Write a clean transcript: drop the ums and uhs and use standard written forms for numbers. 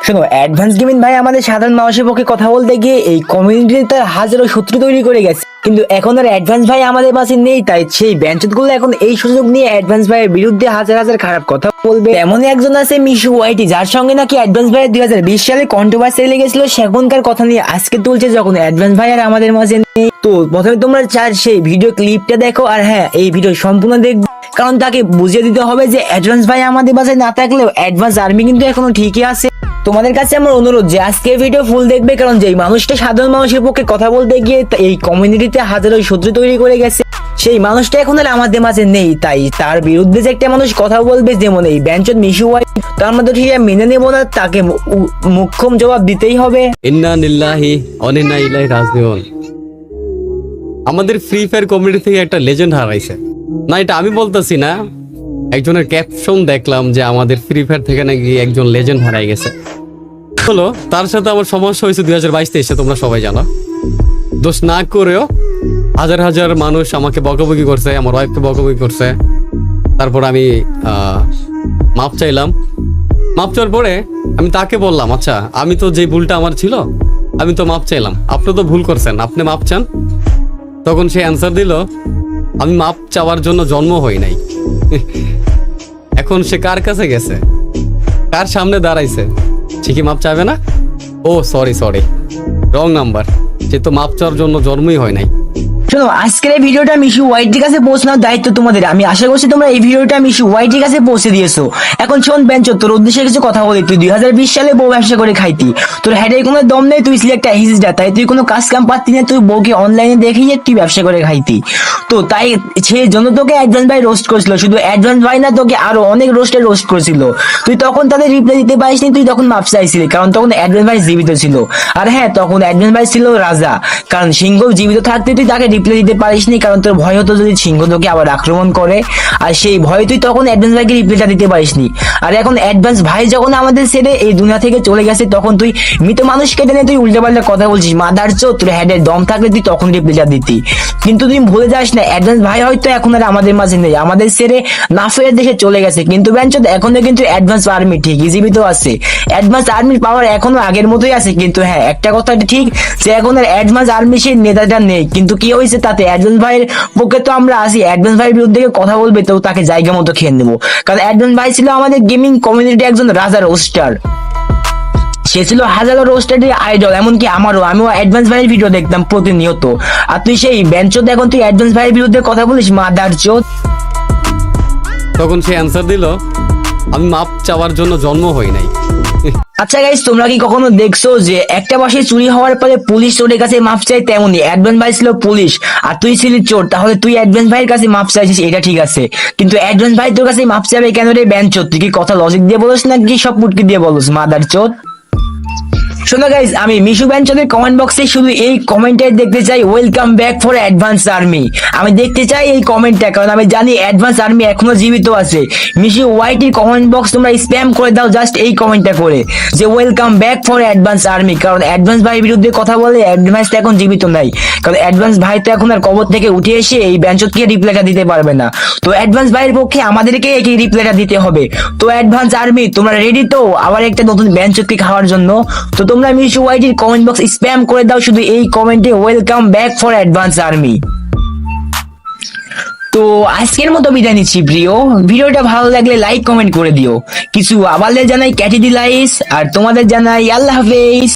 শোনো, advance gaming ভাই আমাদের সাধারণ মানুষের পক্ষে কথা বলতে গিয়ে এই কমিউনিটিতে হাজারো শত্রু তৈরি করে গেছে, কিন্তু এখন আর অ্যাডভান্স ভাই আমাদের পাশে নেই। তাই সেই গুলো এখন এই সুযোগ নিয়ে অ্যাডভান্স ভাইয়ের বিরুদ্ধে হাজার হাজার খারাপ কথা বলবে। এমনই একজন আছে মিশু ওয়াইটি, যার সঙ্গে নাকি অ্যাডভান্স ভাইয়ের 2020 সালে কন্ট্রোভার্সি লেগেছিল। সেখানকার কথা নিয়ে আজকে তুলছে যখন অ্যাডভান্স ভাই আর আমাদের মাঝে নেই। তো প্রথমে তোমরা চার সেই ভিডিও ক্লিপটা দেখো, আর হ্যাঁ, এই ভিডিও সম্পূর্ণ দেখবে, কারণ তাকে বুঝিয়ে দিতে হবে যে অ্যাডভান্স ভাই আমাদের বাসায় না থাকলেও অ্যাডভান্স আর্মি কিন্তু এখনো ঠিকই আছে। তোমাদের কাছে আমার অনুরোধ যে আজকের ভিডিও ফুল দেখবে, কারণ যেই মানুষটা সাধারণ মানুষের পক্ষে কথা বলতে গিয়ে এই কমিউনিটিতে হাজারো শত্রু তৈরি করে গেছে, সেই মানুষটা এখন আর আমাদের মাঝে নেই। তাই তার বিরুদ্ধে যে একটা মানুষ কথা বলবে, যেমন এই ব্যাঞ্চন মিশু ওয়াই, তার মধ্যে ঠিক মেনে নেবো না, তাকে মুখ্যম জবাব দিতেই হবে। ইন্না লিল্লাহি ওয়া ইন্না ইলাইহি রাজিউন। আমাদের ফ্রি ফায়ার কমিউনিটি থেকে একটা লেজেন্ড হারাইছে। না, এটা আমি বলতেছি না, একজনের ক্যাপশন দেখলাম যে আমাদের ফ্রি ফায়ার থেকে নাকি একজন লেজেন্ড হারাই গেছে। হলো তার সাথে আমার সমস্যা হয়েছে 2022-23-এ, তোমরা সবাই জানো। দোষ না করেও হাজার হাজার মানুষ আমাকে বকাবকি করছে, আমার ওয়াইফকে বকাবকি করছে। তারপর আমি মাপ চাইলাম। মাপ চাওয়ার পরে আমি তাকে বললাম, আচ্ছা আমি তো যে ভুলটা আমার ছিল আমি তো মাপ চাইলাম, আপনি তো ভুল করছেন, আপনি মাপ চান। তখন সে অ্যান্সার দিল, আমি মাপ চাওয়ার জন্য জন্ম হই নাই। এখন সে কার কাছে গেছে, কার সামনে দাঁড়াইছে, সে কি মাপ চাইবে না? ও সরি রং নাম্বার, সে তো মাপ চাওয়ার জন্য জন্মই হয় নাই। শোনো, আজকের এই ভিডিওটা মিশু ওয়াইটির কাছে পৌঁছানোর দায়িত্ব তোমাদের। আমি আশা করছি তোমরা এই ভিডিওটা মিশু ওয়াইটির কাছে পৌঁছে দিয়েছো। এখন শোন বেঞ্চ, তোর উদ্দেশ্যে কিছু কথা বলি। তুই 2020 সালে বউ ব্যবসা করে খাইতি, তোর হেডে কোনো দম নেই, তুই ছিলি একটা হিজড়া, তাই তুই কোনো কাজ কাম পাচ্ছি না, তুই বউকে অনলাইনে দেখিয়ে তুই ব্যবসা করে খাইতি। তো তাই সেই জন্য তোকে অ্যাডভান্স ভাই রোস্ট করেছিল। শুধু অ্যাডভান্স ভাই না, তোকে আরো অনেক রোস্ট করেছিল। তুই তখন তাদের রিপ্লাই দিতে পারিসনি, তুই তখন মাপ চাইছিলি, কারণ তখন অ্যাডভান্স ভাই জীবিত ছিল। আর হ্যাঁ, তখন অ্যাডভান্স ভাই ছিল রাজা, কারণ সিংহ জীবিত থাকতে তুই তাকে রিপ্লাই দিতে পারিসনি, কারণ তোর ভয় হতো যদি সিংহ তোকে আবার আক্রমণ করে। আর সেই ভয়ে তুই তখন অ্যাডভান্স ভাইকে রিপ্লাইটা দিতে পারিসনি। আর এখন অ্যাডভান্স ভাই যখন আমাদের ছেড়ে এই দুনিয়া থেকে চলে গেছে, তখন তুই মৃত মানুষকে টেনে তুই উল্টে পাল্টা কথা বলছিস। মাদার চোদ, তোর হেডে দম থাকলে তুই তখন রিপ্লাইটা দিতি। কিন্তু তুই ভুলে যাস না, অ্যাডভান্স ভাই হয়তো এখন আর আমাদের মাঝে নেই, আমাদের ছেড়ে নাফের দেশে চলে গেছে, কিন্তু বেঞ্চত এখনো কিন্তু অ্যাডভান্স আর্মি ঠিকই জীবিত আছে। অ্যাডভান্স আর্মির পাওয়ার এখনো আগের মতোই আছে। কিন্তু হ্যাঁ, একটা কথা ঠিক যে এখন আর অ্যাডভান্স আর্মি সেই নেতাটা নেই। কিন্তু কি হয়েছে তাতে, অ্যাডভান্স ভাইয়ের পক্ষে তো আমরা আসি, অ্যাডভান্স ভাইয়ের বিরুদ্ধে কথা বলবে তো তাকে জায়গা মতো খেয়ে নেবো। কারণ অ্যাডভান্স ভাই ছিল আমাদের গেমিং কমিউনিটি একজন রাজা রোস্টার, সে ছিল হাজারো রোস্টারের আইডল। এমনকি আমিও অ্যাডভান্স ভাইয়ের ভিডিও দেখতাম প্রতিনিয়ত। আর তুই সেই বেঞ্চত এখন তুই অ্যাডভান্স ভাইয়ের বিরুদ্ধে কথা বলিস, মাদার চোদ। তখন সে অ্যান্সার দিল, আমি মাপ চাওয়ার জন্য জন্ম হই নাই। আচ্ছা গাইস, তোমরা কি কখনো দেখছো যে একটা বাসে চুরি হওয়ার পরে পুলিশ চোরের কাছে মাপ চাই? তেমনি অ্যাডভান্স ভাই ছিল পুলিশ আর তুই ছিলি চোর, তাহলে তুই অ্যাডভান্স ভাইয়ের কাছে মাপ চাইছিস, এটা ঠিক আছে। কিন্তু অ্যাডভান্স ভাই তোর কাছে মাপ চাইবে কেন রে বেঞ্চত? তুই কি কথা লজিক দিয়ে বলিস নাকি সব মুটকি দিয়ে বলিস, মাদার চোদ? শোনো গাইস, আমি মিশু বেঞ্চনের কমেন্ট বক্সে শুধু এই কমেন্টটাই দেখতে চাই, welcome back for advance army. আমি দেখতে চাই এই কমেন্টটা, কারণ আমি জানি অ্যাডভান্স আর্মি এখনো জীবিত আছে। মিশু ওয়াইটির কমেন্ট বক্স তোমরা স্প্যাম করে দাও জাস্ট এই কমেন্টটা করে, যে welcome back for advance army. কারণ অ্যাডভান্স ভাইয়ের বিরুদ্ধে কথা বলে অ্যাডভান্স তো এখন জীবিত নাই, কারণ অ্যাডভান্স ভাই তো এখন আর কবর থেকে উঠে এসে এই বেঞ্চতকে রিপ্লাইটা দিতে পারবে না। তো অ্যাডভান্স ভাইয়ের পক্ষে আমাদেরকে এই রিপ্লাইটা দিতে হবে। তো অ্যাডভান্স আর্মি তোমরা রেডি তো আবার একটা নতুন বেঞ্চতকে খাওয়ার জন্য? তো তোমরা মিশু ওয়াইটির কমেন্ট বক্স স্প্যাম করে দাও শুধু এই কমেন্টে, welcome back for advance army. তো আজকের মতো বিদায় নিচ্ছি প্রিয়। ভিডিওটা ভালো লাগলে লাইক কমেন্ট করে দিও। কিছু আবারও জানাই ক্যাটি দিলাইস, আর তোমাদের জানাই আল্লাহ হাফেজ।